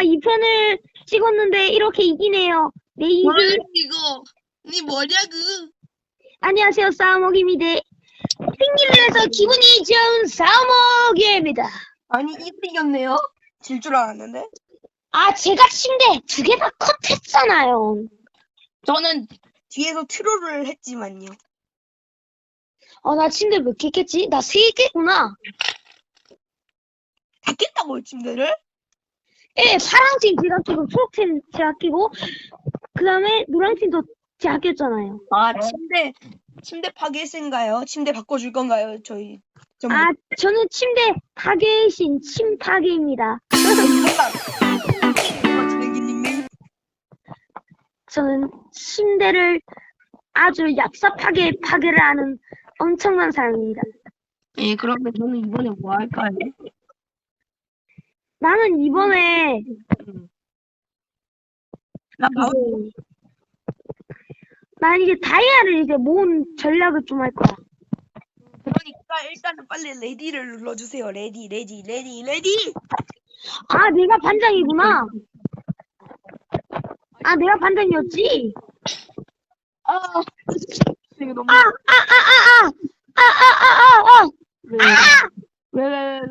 아, 2편을 찍었는데 이렇게 이기네요. 네, 뭐야 이기. 이거? 니 뭐냐그? 안녕하세요, 싸움먹입니다. 승리를 해서 기분이 좋은 싸움먹입니다. 아니 이거 이겼네요? 질 줄 알았는데. 아, 제가 침대 2개 다 컷했잖아요. 저는 뒤에서 트롤을 했지만요. 나 침대 몇 개 깼지? 나 3개구나. 다 깼다고요 침대를? 예, 파랑팀 제가 끼고, 초록팀 제가 끼고, 그 다음에 노랑팀도 제가 꼈잖아요. 아 침대 파괴신가요? 침대 바꿔줄 건가요? 저희 전부. 아, 저는 침대 파괴신 침파괴입니다. 진행기님. 저는 침대를 아주 얍삽하게 파괴를 하는 엄청난 사람입니다. 예, 그러면 저는 이번에 뭐 할까요? 나는 이번에 나 바로 난 이제 다이아를 이제 모은 전략을 좀 할 거야. 그러니까 일단은 빨리 레디를 눌러주세요. 레디. 아, 내가 반장이구나. 아, 내가 반장이었지. 아, 이거 너무. 왜?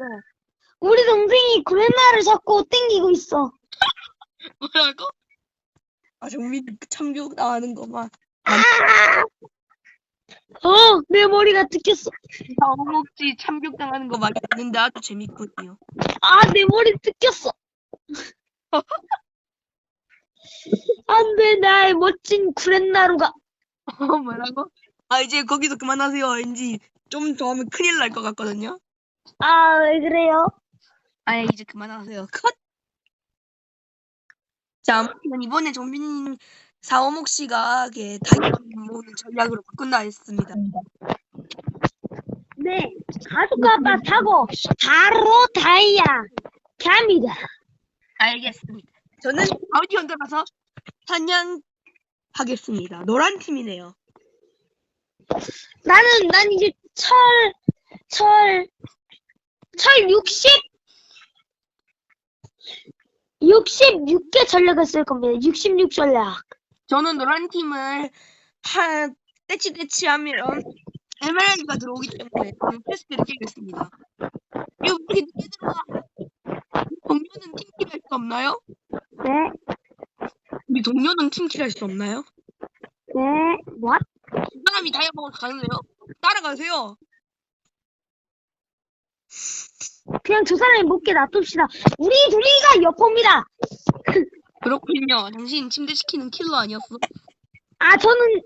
우리 동생이 구레나를 자꾸 땡기고 있어. 뭐라고? 아, 정민 참교육 나가는 거만. 내 머리가 뜯겼어. 사오목지 참교육 당하는 거 많이 듣는데 아주 재밌거든요. 아, 내 머리 뜯겼어. 안 돼, 나의 멋진 구렛나루가. 뭐라고? 아, 이제 거기서 그만하세요. 왠지 좀 더 하면 큰일 날 것 같거든요. 아, 왜 그래요? 아, 이제 그만하세요. 컷! 자, 아무튼 이번에 정빈님 사오목 씨가 다이아 모으는 전략으로 바꾼다 했습니다. 네, 가족과 아빠 사고 바로 다이아 갑니다. 알겠습니다. 저는 아우디 언더라서 사냥하겠습니다. 노란 팀이네요. 난 이제 철 66개 전략을 쓸 겁니다. 66 전략. 저는 노란 팀을 떼치 하면 에메랄드가 들어오기 때문에 저는 퀘스트를 깨겠습니다. 이거 왜 이렇게 늦게 들어와? 동료는 팀킬할 수 없나요? 네, 우리 동료는 팀킬할 수 없나요? 네, what? 그 사람이 다이아 먹으러 가는데요? 따라가세요. 그냥 저 사람이 먹게 놔둡시다. 우리 둘이가 여포입니다. 그렇군요. 당신 침대 시키는 킬러 아니었어? 아, 저는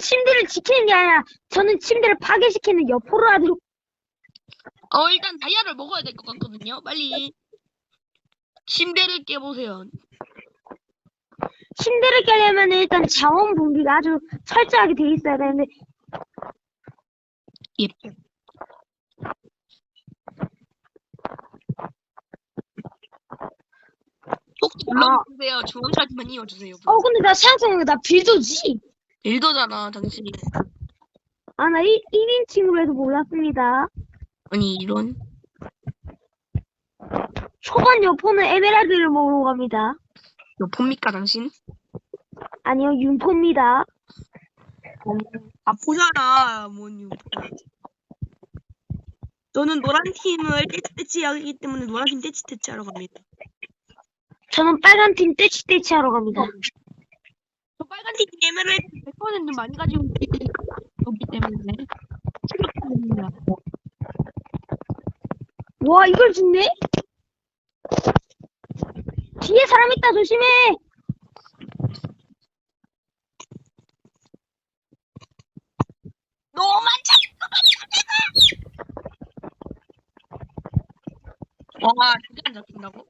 침대를 지키는 게 아니라, 저는 침대를 파괴시키는 여포를 아주, 일단 다이아를 먹어야 될 것 같거든요. 빨리 침대를 깨보세요. 침대를 깨려면 일단 자원 분비가 아주 철저하게 돼 있어야 되는데, 예. 혹시 눌러주세요. 주원차지만 이어주세요. 근데 나 생각해보니까 나 빌더지? 빌더잖아, 당신이. 아, 나 1인칭으로 해도 몰랐습니다. 아니, 이런. 초반 여포는 에메랄드를 먹으러 갑니다. 여포입니까, 당신? 아니요, 윤포입니다. 보잖아, 뭔 유포야. 저는 노란 팀을 떼치 하기 때문에 노란 팀 떼치 하러 갑니다. 저는 빨간 팀 떼치 하러 갑니다. 저 빨간 팀 에메랄드 100% 많이 가지고 있기 때문에 추격합니다. 와, 이걸 죽네? 뒤에 사람 있다, 조심해! 너만 잡고 와, 그게 안 잡힌다고?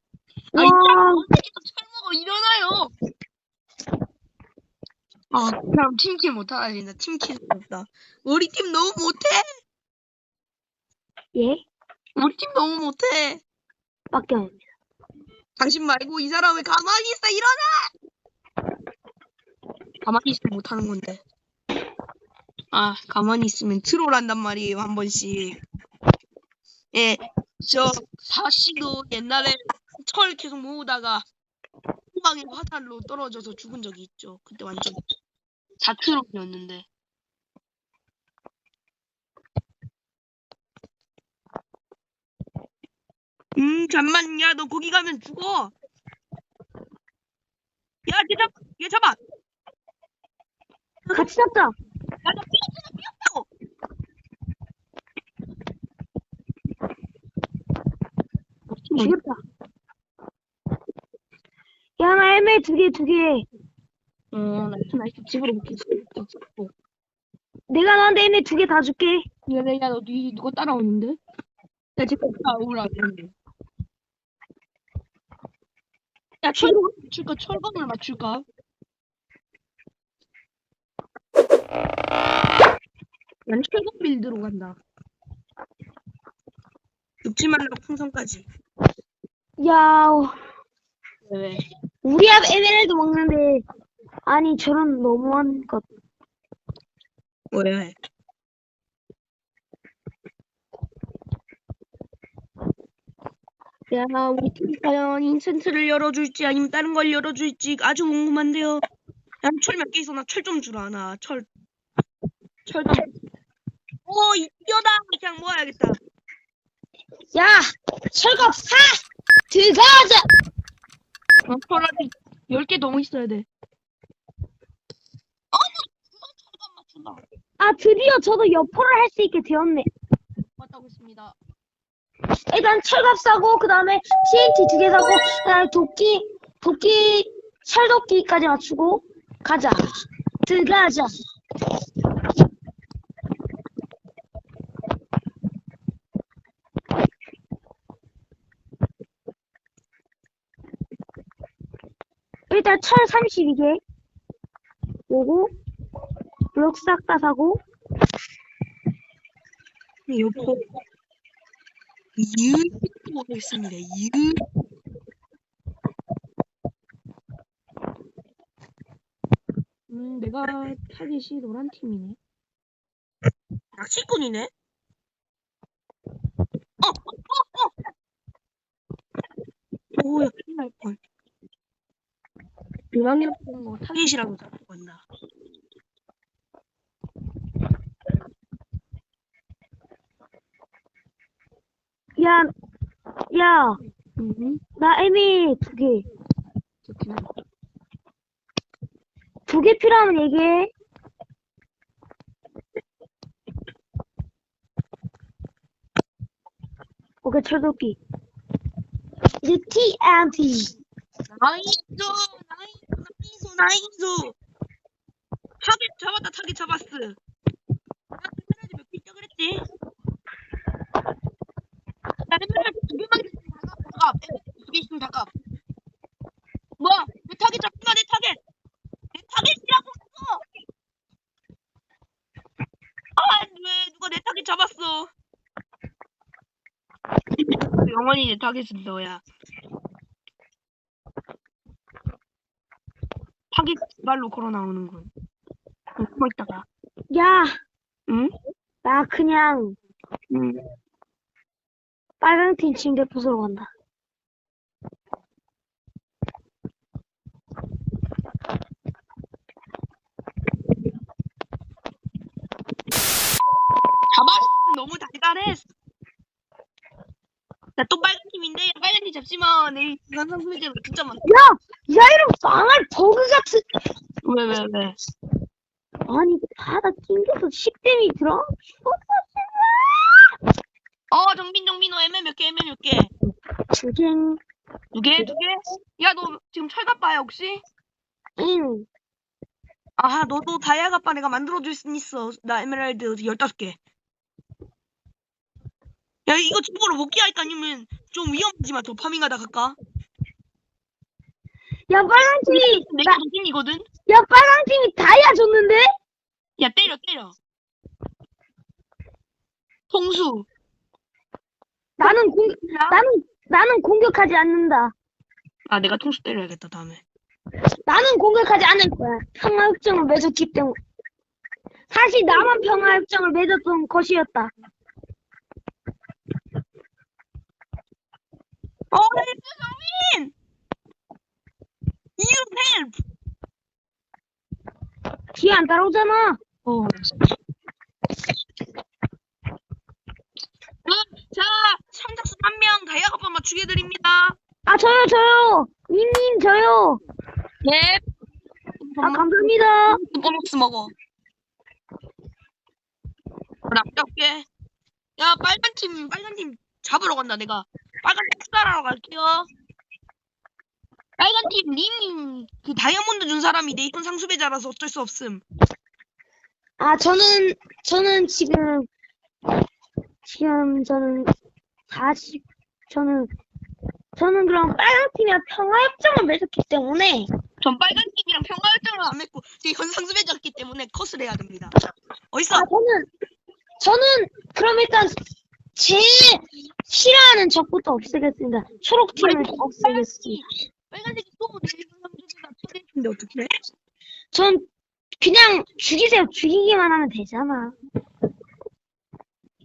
아, 와, 이거 철모가 일어나요. 아, 그럼 팀킬 못하다 진짜 팀킬 없다. 우리 팀 너무 못해. 예? 우리 팀 너무 못해. 밖에 아닙니다. 당신 말고 이 사람 왜 가만히 있어? 일어나! 가만히 있으면 못하는 건데. 아, 가만히 있으면 트롤한단 말이에요, 한 번씩. 예, 저 사씨도 옛날에 철 계속 모으다가 한방에 화살로 떨어져서 죽은 적이 있죠. 그때 완전 자트록이었는데. 잠만, 야, 너 거기 가면 죽어. 야, 얘 잡아. 같이 잡자. 야, 나 삐었다고. 죽였다. 야, 나 애매 두 개. 나이스. 집으로 먹기. 내가 너한테 애매 두 개 다 줄게. 야, 너 누가 따라오는데? 야, 지금 따라오라. 야, 철검을 맞출까? 난 철검 빌드로 간다. 죽지 말라고 풍선까지. 야, 왜? 우리 앞 에메랄드 먹는데, 아니, 저런 너무한 것. 왜? 야, 우리 팀이 과연 인센트를 열어줄지 아니면 다른 걸 열어줄지 아주 궁금한데요. 야, 철 몇 개 있어? 나 철 좀 주라. 나 철 좀. 이겨다. 그냥 모아야겠다. 야, 철갑 사! 들어가자! 철 아직 10개 넘어 있어야 돼. 철갑 맞춘다. 아, 드디어 저도 여포를 할 수 있게 되었네. 맞다고 했습니다. 일단 철갑 사고, 그 다음에 TNT 두 개 사고, 그 다음에 철도끼까지 맞추고, 가자. 들어가자. 일단 철 32개. 요거, 블록 싹 다 사고, 여포. 유포 하겠습니다. 내가 타겟이 노란 팀이네. 낚시꾼이네? 오야, 큰일 날 뻔. 유망이라는 거 타겟이라고 잡고 간다. 야, 나 애미 두 개. 두 개 필요하면 얘기해. 오케이, 철도끼. 이제 TNT. 나이스. 타겟 잡았다. 타겟 잡았어. 나 에메랄드 몇 개 있다 그랬지? 나 에메랄드 2개만 있으면 다갑. 2개 있으면 다갑. 뭐? 내 타겟 잡구나. 내 타겟이라고 했어. 왜 누가 내 타겟 잡았어? 영원히 내 타겟은 너야. 타겟 말로 걸어 나오는군. 숨어 있다가. 야, 응? 나 그냥 응. 빨강 팀 침대 부수러 간다. 잡았어. 너무 달달해. 나 또 빨간 팀인데 빨간 팀 잡지마. 내 이건 상품이잖아. 진짜 많다. 야, 이런 망할 버그 같은. 왜? 아니, 바다 낑겨서 10댐이 들어? 정빈 너 애매 몇 개? 두 개. 두 개? 야, 너 지금 철갑바야 혹시? 응. 너도 다이아갑바 내가 만들어줄 수 있어. 나 에메랄드 15개. 야, 이거 집으로 복귀할까? 아니면 좀 위험하지만 더 파밍하다 갈까? 야, 빨강 팀이, 내가 도진이거든? 야, 빨강 팀이 다이아 줬는데? 야, 때려. 통수. 나는 공격하지 않는다. 내가 통수 때려야겠다, 다음에. 나는 공격하지 않을 거야. 평화협정을 맺었기 때문에. 사실 나만 평화협정을 맺었던 것이었다. 정빈! 킨! You help! 뒤에 안 따라오잖아. 자, 선착순 1명 다이아가파 맞추게 드립니다. 아, 저요. 님, 저요. 네. 아, 감사합니다. 보너스 먹어. 그래, 아깝게. 야, 빨간 팀 잡으러 간다, 내가. 빨간 팀 투자하러 갈게요. 빨간 팀, 님, 그 다이아몬드 준 사람이 네이션 상수배자라서 어쩔 수 없음. 아, 저는 지금 저는 저는 그럼 빨간 팀이랑 평화협정을 맺었기 때문에 전 빨간 팀이랑 평화협정을 안 맺고 네이션 상수배자였기 때문에 컷을 해야 됩니다. 어딨어? 아, 저는 그럼 일단 제일 싫어하는 적부터 없애겠습니다. 초록팀을 없애겠습니다. 빨간색이 또 네이션 상수배자 초대했는데 어떡해? 전 그냥 죽이세요. 죽이기만 하면 되잖아.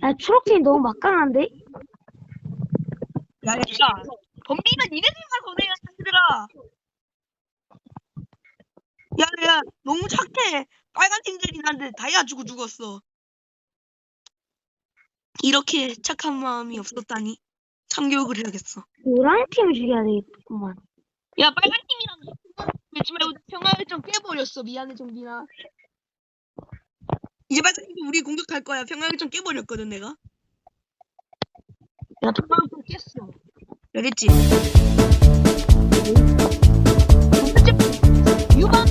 야, 초록팀이 너무 막강한데? 야, 덤비면 니네들만 손해야, 자식들아. 야, 너무 착해. 빨간 팀들이 나한테 다이아 주고 죽었어. 이렇게 착한 마음이 없었다니. 참교육을 해야겠어. 노랑 팀을 죽여야 되겠구만. 야, 빨간 팀이랑 맺지 말고 평화협정 깨버렸어. 미안해, 정빈아. 이제 빨간 팀이 우리 공격할 거야. 평화협정 깨버렸거든, 내가. 야, 평화협정 깼어. 알겠지? 유방